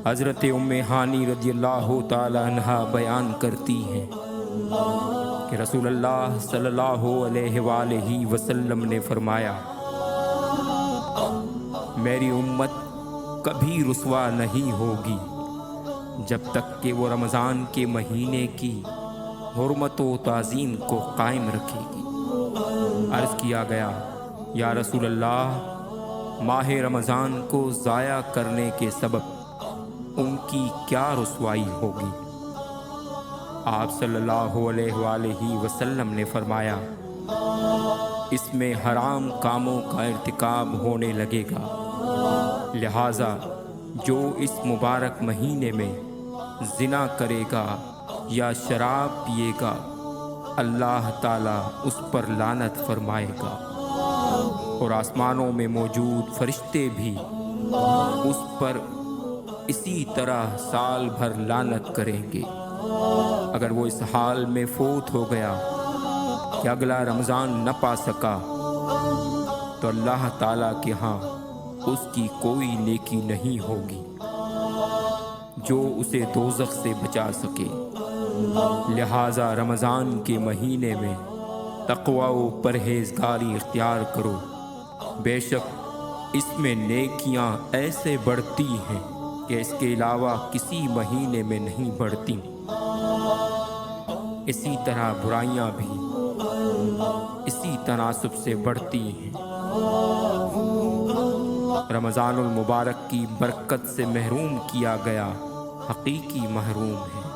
حضرت ام ہانی رضی اللہ تعالی عنہا بیان کرتی ہیں کہ رسول اللہ صلی اللہ علیہ وآلہ وسلم نے فرمایا، میری امت کبھی رسوا نہیں ہوگی جب تک کہ وہ رمضان کے مہینے کی حرمت و تعظیم کو قائم رکھے گی۔ عرض کیا گیا، یا رسول اللہ، ماہ رمضان کو ضائع کرنے کے سبب ان کی کیا رسوائی ہوگی؟ آپ صلی اللہ علیہ وآلہ وسلم نے فرمایا، اس میں حرام کاموں کا ارتکاب ہونے لگے گا، لہٰذا جو اس مبارک مہینے میں زنا کرے گا یا شراب پیے گا، اللہ تعالیٰ اس پر لعنت فرمائے گا، اور آسمانوں میں موجود فرشتے بھی اس پر اسی طرح سال بھر لعنت کریں گے۔ اگر وہ اس حال میں فوت ہو گیا کہ اگلا رمضان نہ پا سکا تو اللہ تعالیٰ کے ہاں اس کی کوئی نیکی نہیں ہوگی جو اسے دوزخ سے بچا سکے۔ لہٰذا رمضان کے مہینے میں تقوی و پرہیزگاری اختیار کرو، بے شک اس میں نیکیاں ایسے بڑھتی ہیں کہ اس کے علاوہ کسی مہینے میں نہیں بڑھتی، اسی طرح برائیاں بھی اسی تناسب سے بڑھتی ہیں۔ رمضان المبارک کی برکت سے محروم کیا گیا حقیقی محروم ہے۔